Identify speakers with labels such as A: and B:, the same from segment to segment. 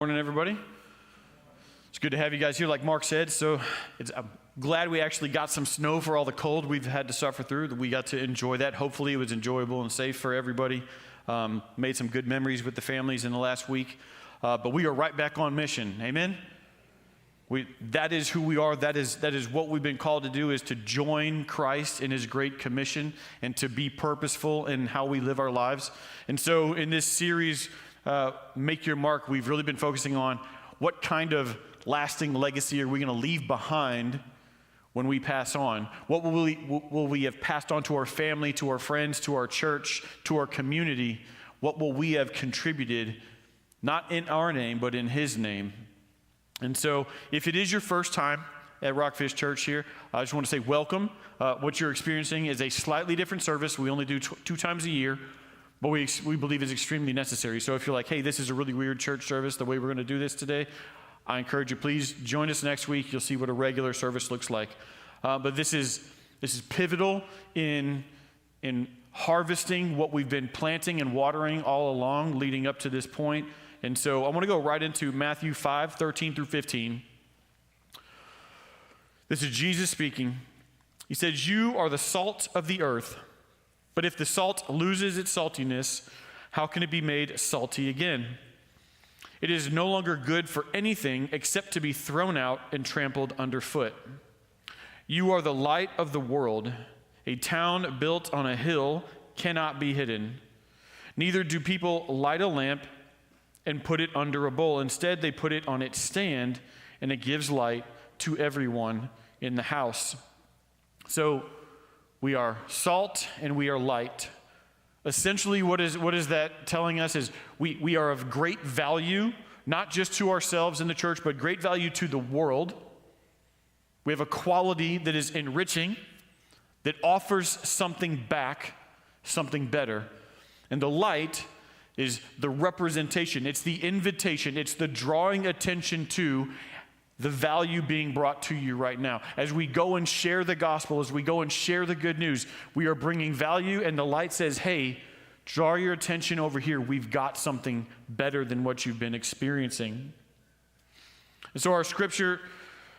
A: Morning, everybody. It's good to have you guys here, like Mark said. I'm glad we actually got some snow for all the cold we've had to suffer through. We got to enjoy that. Hopefully it was enjoyable and safe for everybody. Made some good memories with the families in the last week. But we are right back on mission. Amen? That is who we are. That is what we've been called to do, is to join Christ in his great commission and to be purposeful in how we live our lives. And so in this series, Make Your Mark, we've really been focusing on what kind of lasting legacy are we going to leave behind when we pass on? What will we have passed on to our family, to our friends, to our church, to our community? What will we have contributed, not in our name, but in his name? And so if it is your first time at RockFish Church here, I just want to say welcome. What you're experiencing is a slightly different service. We only do two times a year, but we believe is extremely necessary. So if you're like, hey, this is a really weird church service, the way we're going to do this today, I encourage you, please join us next week. You'll see what a regular service looks like. But this is pivotal in harvesting what we've been planting and watering all along leading up to this point. And so I want to go right into Matthew 5, 13 through 15. This is Jesus speaking. He says, "You are the salt of the earth. But if the salt loses its saltiness, how can it be made salty again? It is no longer good for anything except to be thrown out and trampled underfoot. You are the light of the world. A town built on a hill cannot be hidden. Neither do people light a lamp and put it under a bowl. Instead, they put it on its stand, and it gives light to everyone in the house." So we are salt and we are light. Essentially, what is that telling us is we are of great value, not just to ourselves in the church, but great value to the world. We have a quality that is enriching, that offers something back, something better. And the light is the representation, it's the invitation, it's the drawing attention to the value being brought to you right now. As we go and share the gospel, as we go and share the good news, we are bringing value, and the light says, hey, draw your attention over here. We've got something better than what you've been experiencing. And so our scripture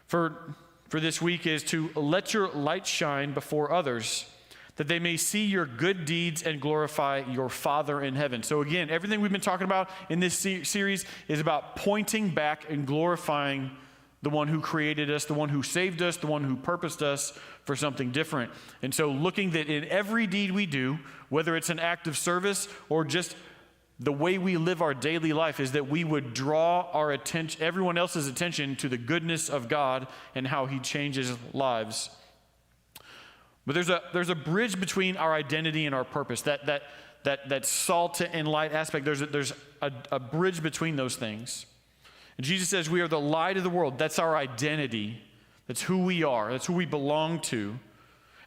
A: for this week is to let your light shine before others, that they may see your good deeds and glorify your Father in heaven. So again, everything we've been talking about in this series is about pointing back and glorifying the one who created us, the one who saved us, the one who purposed us for something different. And so looking that in every deed we do, whether it's an act of service or just the way we live our daily life, is that we would draw our attention, everyone else's attention, to the goodness of God and how he changes lives. But there's a bridge between our identity and our purpose, that salt and light aspect. There's a bridge between those things. And Jesus says we are the light of the world. That's our identity. That's who we are. That's who we belong to.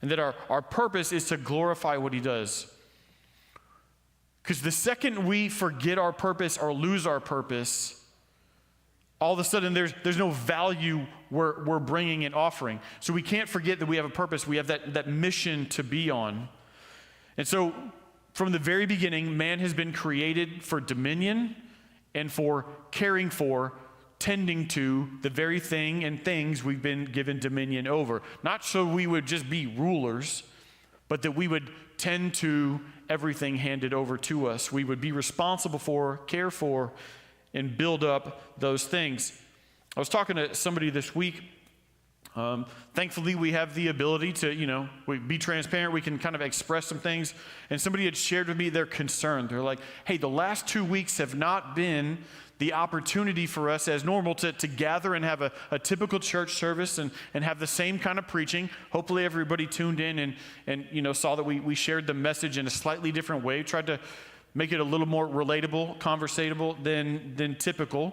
A: And that our purpose is to glorify what he does. Because the second we forget our purpose or lose our purpose, all of a sudden there's no value we're bringing and offering. So we can't forget that we have a purpose. We have that mission to be on. And so from the very beginning, man has been created for dominion and for caring for, tending to the very thing and things we've been given dominion over. Not so we would just be rulers, but that we would tend to everything handed over to us. We would be responsible for, care for, and build up those things. I was talking to somebody this week. Thankfully, we have the ability to, be transparent. We can kind of express some things. And somebody had shared with me their concern. They're like, hey, the last 2 weeks have not been the opportunity for us as normal to gather and have a typical church service and have the same kind of preaching. Hopefully everybody tuned in and saw that we shared the message in a slightly different way, tried to make it a little more relatable, conversatable than typical.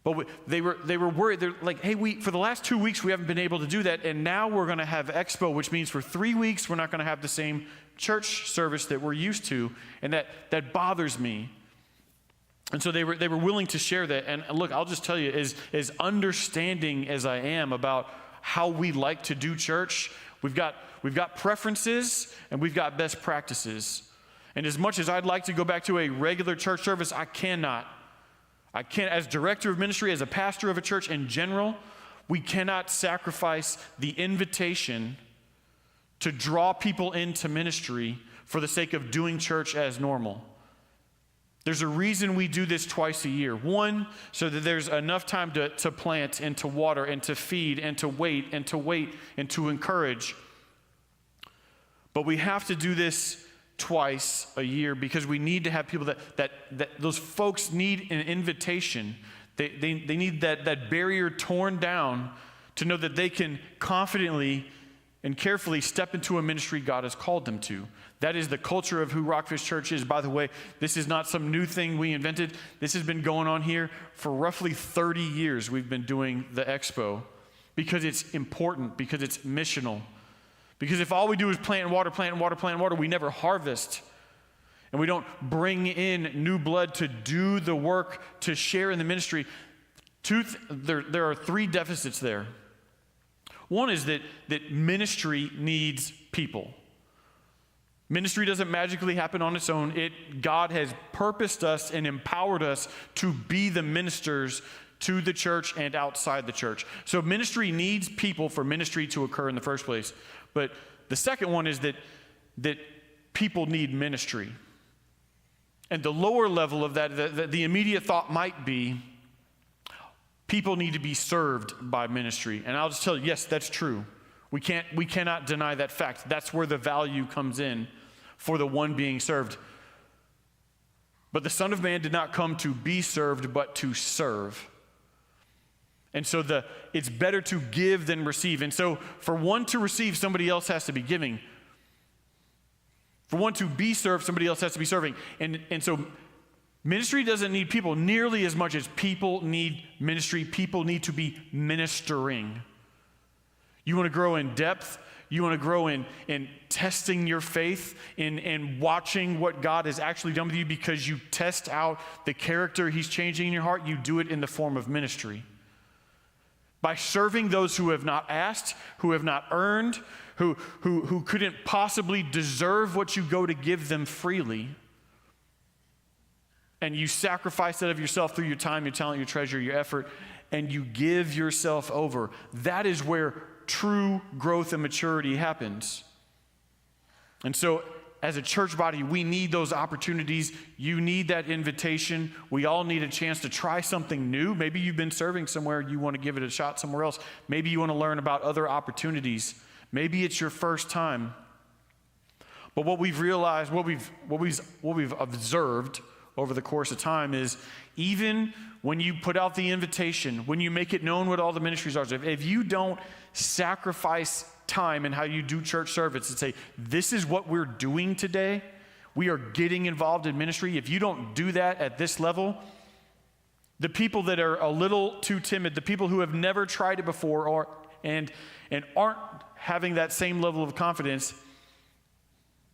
A: But they were worried. They're like, hey, for the last 2 weeks, we haven't been able to do that. And now we're going to have Expo, which means for 3 weeks, we're not going to have the same church service that we're used to. And that bothers me. And so they were willing to share that. And look, I'll just tell you, as understanding as I am about how we like to do church, we've got preferences and we've got best practices. And as much as I'd like to go back to a regular church service, I cannot. I can't, as director of ministry, as a pastor of a church in general, we cannot sacrifice the invitation to draw people into ministry for the sake of doing church as normal. There's a reason we do this twice a year. One, so that there's enough time to plant and to water and to feed and to wait and to encourage. But we have to do this twice a year because we need to have people that those folks need an invitation. They need that barrier torn down to know that they can confidently and carefully step into a ministry God has called them to. That is the culture of who RockFish Church is. By the way, this is not some new thing we invented. This has been going on here for roughly 30 years. We've been doing the expo because it's important, because it's missional. Because if all we do is plant and water, we never harvest. And we don't bring in new blood to do the work, to share in the ministry. There are three deficits there. One is that ministry needs people. Ministry doesn't magically happen on its own. God has purposed us and empowered us to be the ministers to the church and outside the church. So ministry needs people for ministry to occur in the first place. But the second one is that people need ministry. And the lower level of that, the immediate thought might be, people need to be served by ministry. And I'll just tell you, yes, that's true. We cannot deny that fact. That's where the value comes in for the one being served. But the Son of Man did not come to be served, but to serve. And so it's better to give than receive. And so for one to receive, somebody else has to be giving. For one to be served, somebody else has to be serving. And so ministry doesn't need people nearly as much as people need ministry. People need to be ministering. You want to grow in depth? You want to grow in testing your faith, in watching what God has actually done with you because you test out the character He's changing in your heart. You do it in the form of ministry. By serving those who have not asked, who have not earned, who couldn't possibly deserve what you go to give them freely. And you sacrifice that of yourself through your time, your talent, your treasure, your effort, and you give yourself over. That is where true growth and maturity happens. And so, as a church body, we need those opportunities. You need that invitation. We all need a chance to try something new. Maybe you've been serving somewhere, you want to give it a shot somewhere else. Maybe you want to learn about other opportunities. Maybe it's your first time. But what we've realized, what we've observed over the course of time is even when you put out the invitation, when you make it known what all the ministries are, if you don't sacrifice time in how you do church service and say, this is what we're doing today, we are getting involved in ministry. If you don't do that at this level, the people that are a little too timid, the people who have never tried it before and aren't having that same level of confidence,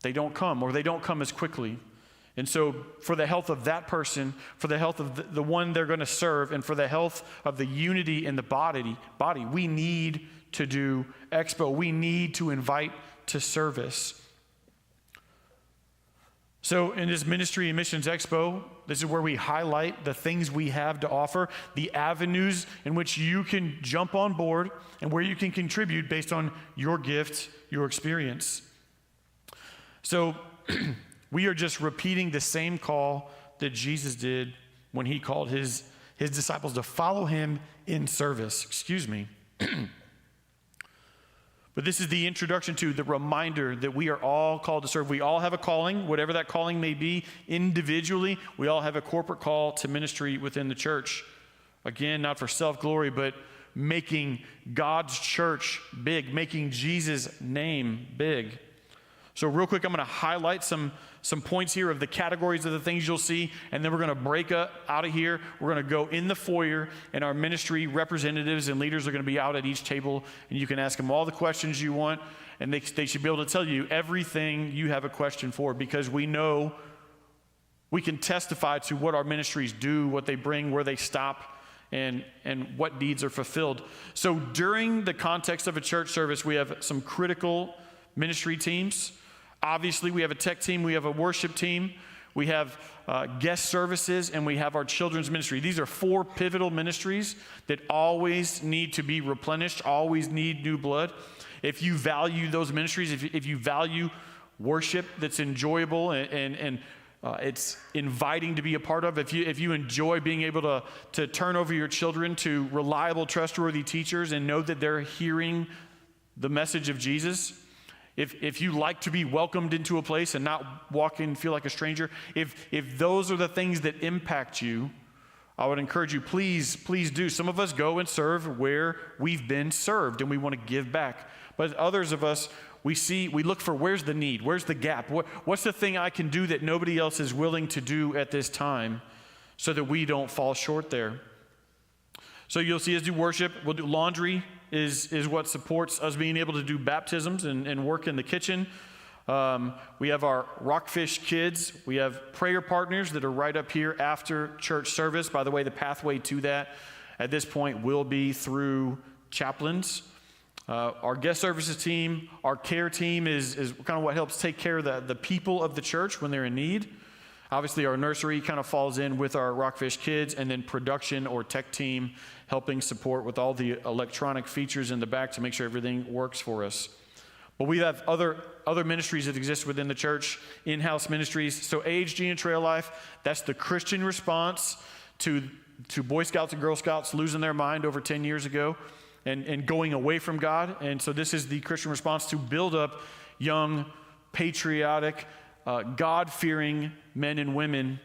A: they don't come, or they don't come as quickly. And so for the health of that person, for the health of the one they're going to serve, and for the health of the unity in the body, we need to do expo. We need to invite to service. So in this Ministry and Missions Expo, this is where we highlight the things we have to offer, the avenues in which you can jump on board, and where you can contribute based on your gift, your experience. So we are just repeating the same call that Jesus did when He called his disciples to follow Him in service. But this is the introduction to the reminder that we are all called to serve. We all have a calling, whatever that calling may be, individually. We all have a corporate call to ministry within the church. Again, not for self-glory, but making God's church big, making Jesus' name big. So real quick, I'm going to highlight some points here of the categories of the things you'll see, and then we're going to break out of here. We're going to go in the foyer, and our ministry representatives and leaders are going to be out at each table, and you can ask them all the questions you want, and they should be able to tell you everything you have a question for, because we know we can testify to what our ministries do, what they bring, where they stop, and what needs are fulfilled. So during the context of a church service, we have some critical ministry teams. Obviously, we have a tech team, we have a worship team, We have guest services, and we have our children's ministry. These are 4 pivotal ministries that always need to be replenished, always need new blood. If you value those ministries, if you value worship that's enjoyable and it's inviting to be a part of, if you enjoy being able to turn over your children to reliable, trustworthy teachers and know that they're hearing the message of Jesus, if you like to be welcomed into a place and not walk in and feel like a stranger, if those are the things that impact you, I would encourage you, please do. Some of us go and serve where we've been served and we want to give back. But others of us, we look for where's the need, where's the gap, what's the thing I can do that nobody else is willing to do at this time so that we don't fall short there. So you'll see us do worship. We'll do laundry is what supports us being able to do baptisms and work in the kitchen. We have our RockFish kids. We have prayer partners that are right up here after church service. By the way, the pathway to that at this point will be through chaplains. Our guest services team, our care team is kind of what helps take care of the people of the church when they're in need. Obviously, our nursery kind of falls in with our RockFish kids, and then production or tech team helping support with all the electronic features in the back to make sure everything works for us. But we have other ministries that exist within the church, in-house ministries. So AHG and Trail Life, that's the Christian response to Boy Scouts and Girl Scouts losing their mind over 10 years ago and going away from God. And so this is the Christian response to build up young, patriotic, God-fearing men and women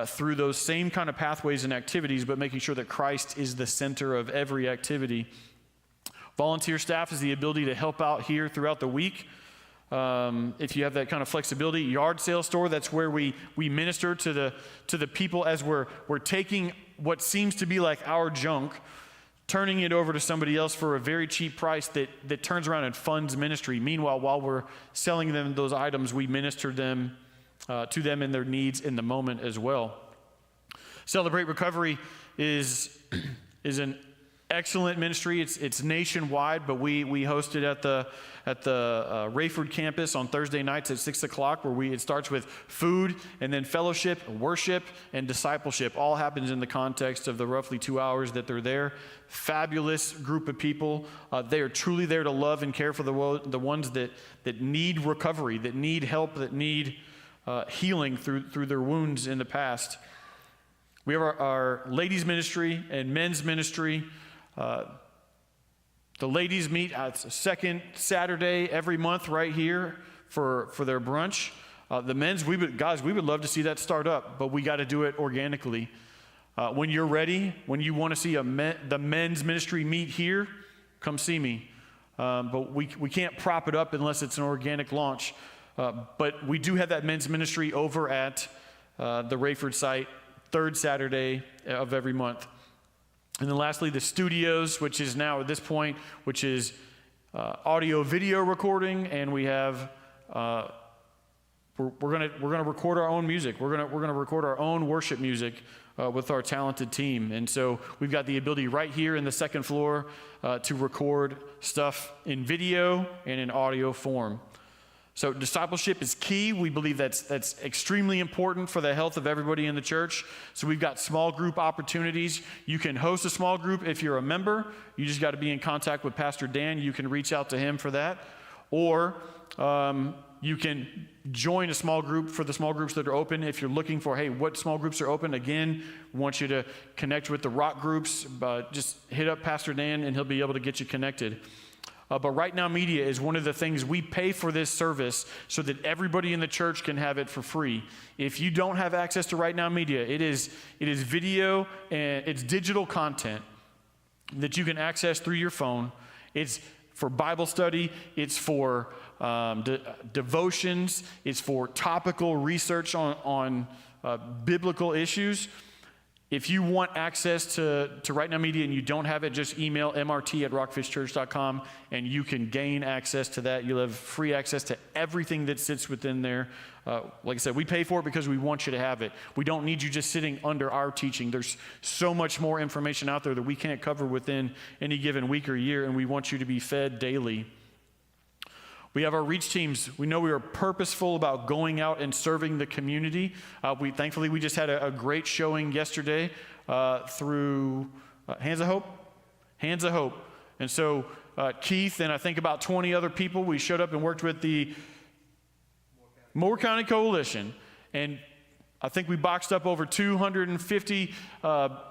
A: through those same kind of pathways and activities, but making sure that Christ is the center of every activity. Volunteer staff is the ability to help out here throughout the week. If you have that kind of flexibility. Yard sale store, that's where we minister to the people as we're taking what seems to be like our junk, turning it over to somebody else for a very cheap price that turns around and funds ministry. Meanwhile, while we're selling them those items, we minister them to them and their needs in the moment as well. Celebrate Recovery is an excellent ministry. It's nationwide, but we host it at the Rayford campus on Thursday nights at 6 o'clock, where it starts with food and then fellowship, worship, and discipleship. All happens in the context of the roughly 2 hours that they're there. Fabulous group of people. They are truly there to love and care for the ones that need recovery, that need help, that need healing through their wounds in the past. We have our ladies ministry and men's ministry. The ladies meet at the second Saturday every month right here for their brunch. The men's, we would love to see that start up, but we got to do it organically. When you're ready, when you want to see the men's ministry meet here, come see me. But we can't prop it up unless it's an organic launch. But we do have that men's ministry over at the Rayford site, third Saturday of every month. And then lastly, the studios, which is now at this point, which is audio video recording, and we have we're gonna record our own music. We're gonna record our own worship music with our talented team. And so we've got the ability right here in the second floor to record stuff in video and in audio form. So discipleship is key. We believe that's extremely important for the health of everybody in the church. So we've got small group opportunities. You can host a small group if you're a member. You just got to be in contact with Pastor Dan. You can reach out to him for that. Or you can join a small group for the small groups that are open. If you're looking for, hey, what small groups are open? Again, we want you to connect with the Rock groups. Just hit up Pastor Dan and he'll be able to get you connected. But Right Now Media is one of the things we pay for this service so that everybody in the church can have it for free. If you don't have access to Right Now Media, it is video and it's digital content that you can access through your phone. It's for Bible study. It's for devotions. It's for topical research on biblical issues. If you want access to Right Now Media and you don't have it, just email mrt@rockfishchurch.com and you can gain access to that. You'll have free access to everything that sits within there. Like I said, we pay for it because we want you to have it. We don't need you just sitting under our teaching. There's so much more information out there that we can't cover within any given week or year, and we want you to be fed daily. We have our reach teams. We know we are purposeful about going out and serving the community. Thankfully, we just had a great showing yesterday through Hands of Hope. Hands of Hope. And so Keith and I think about 20 other people, we showed up and worked with the Moore County Coalition. And I think we boxed up over 250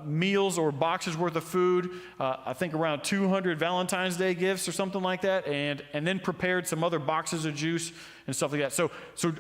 A: meals or boxes worth of food, I think around 200 Valentine's Day gifts or something like that, and then prepared some other boxes of juice and stuff like that. So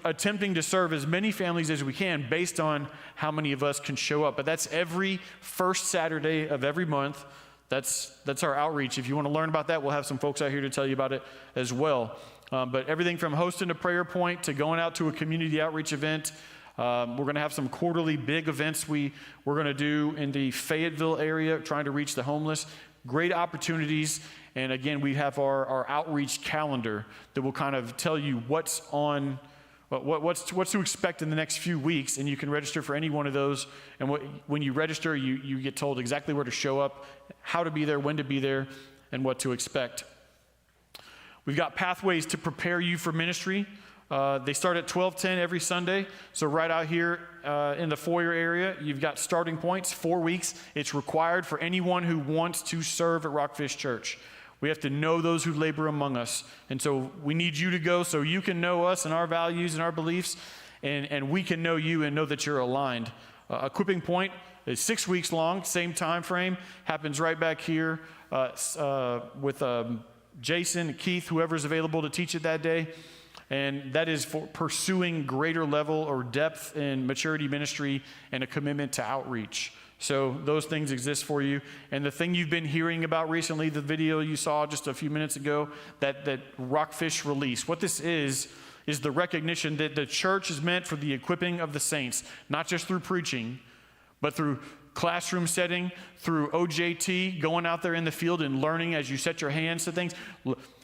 A: attempting to serve as many families as we can based on how many of us can show up. But that's every first Saturday of every month. That's our outreach. If you want to learn about that, we'll have some folks out here to tell you about it as well. But everything from hosting a prayer point to going out to a community outreach event. We're going to have some quarterly big events we're going to do in the Fayetteville area, trying to reach the homeless. Great opportunities. And again, we have our outreach calendar that will kind of tell you what's to expect in the next few weeks. And you can register for any one of those. And when you register, you get told exactly where to show up, how to be there, when to be there, and what to expect. We've got pathways to prepare you for ministry. They start at 12:10 every Sunday. So right out here in the foyer area, you've got starting points, 4 weeks. It's required for anyone who wants to serve at RockFish Church. We have to know those who labor among us. And so we need you to go so you can know us and our values and our beliefs, and we can know you and know that you're aligned. Equipping point is 6 weeks long, same time frame, happens right back here with Jason, Keith, whoever's available to teach it that day. And that is for pursuing greater level or depth in maturity ministry and a commitment to outreach. So those things exist for you. And the thing you've been hearing about recently, the video you saw just a few minutes ago, that RockFish release, what this is the recognition that the church is meant for the equipping of the saints, not just through preaching, but through classroom setting, through OJT, going out there in the field and learning as you set your hands to things,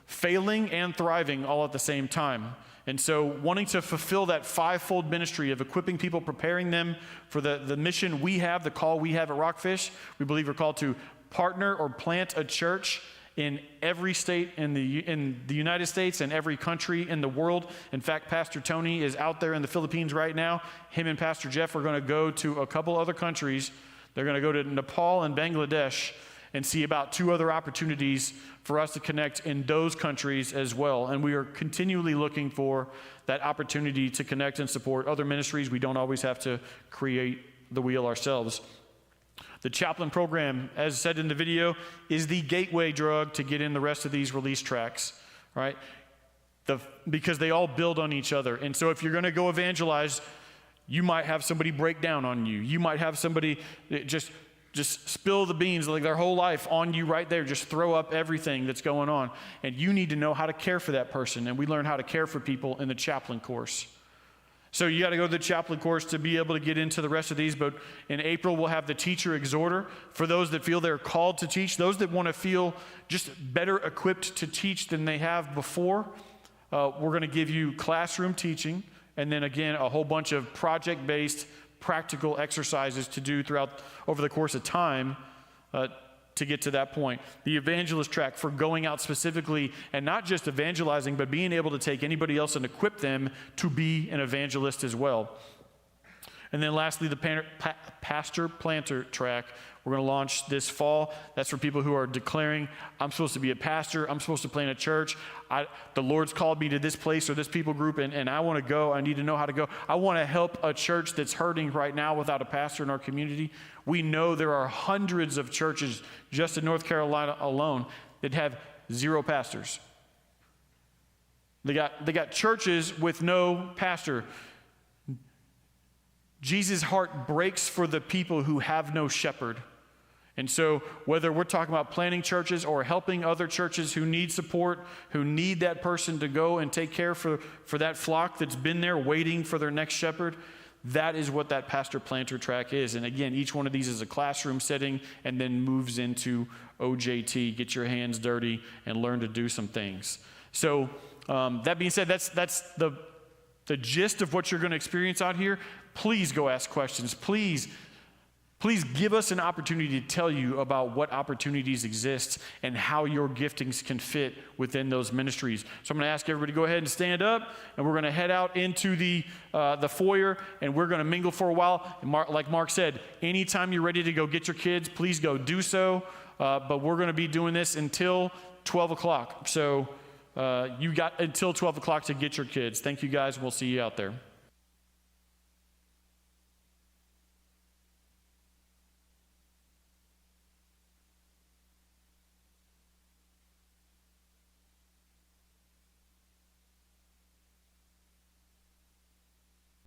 A: failing and thriving all at the same time. And so wanting to fulfill that fivefold ministry of equipping people, preparing them for the mission we have, the call we have at RockFish. We believe we're called to partner or plant a church in every state in the United States and every country in the world. In fact, Pastor Tony is out there in the Philippines right now. Him and Pastor Jeff are going to go to a couple other countries. They're going to go to Nepal and Bangladesh and see about 2 other opportunities for us to connect in those countries as well. And we are continually looking for that opportunity to connect and support other ministries. We don't always have to create the wheel ourselves. The chaplain program, as said in the video, is the gateway drug to get in the rest of these release tracks, right? Because they all build on each other. And so if you're going to go evangelize, you might have somebody break down on you. You might have somebody just spill the beans like their whole life on you right there, just throw up everything that's going on. And you need to know how to care for that person. And we learn how to care for people in the chaplain course. So you got to go to the chaplain course to be able to get into the rest of these. But in April, we'll have the teacher exhorter for those that feel they're called to teach, those that want to feel just better equipped to teach than they have before. We're going to give you classroom teaching, and then again, a whole bunch of project-based practical exercises to do over the course of time to get to that point. The evangelist track for going out specifically and not just evangelizing, but being able to take anybody else and equip them to be an evangelist as well. And then lastly, the pastor planter track we're going to launch this fall. That's for people who are declaring, I'm supposed to be a pastor, I'm supposed to plant a church, the Lord's called me to this place or this people group, and I want to go, I need to know how to go. I want to help a church that's hurting right now without a pastor in our community. We know there are hundreds of churches just in North Carolina alone that have 0 pastors. They got churches with no pastor. Jesus' heart breaks for the people who have no shepherd. And so whether we're talking about planting churches or helping other churches who need support, who need that person to go and take care for that flock that's been there waiting for their next shepherd, that is what that pastor planter track is. And again, each one of these is a classroom setting and then moves into OJT, get your hands dirty and learn to do some things. So that being said, that's the gist of what you're going to experience out here. Please go ask questions. Please Please give us an opportunity to tell you about what opportunities exist and how your giftings can fit within those ministries. So I'm going to ask everybody to go ahead and stand up, and we're going to head out into the foyer, and we're going to mingle for a while. And like Mark said, anytime you're ready to go get your kids, please go do so. But we're going to be doing this until 12 o'clock. So you got until 12 o'clock to get your kids. Thank you guys. We'll see you out there.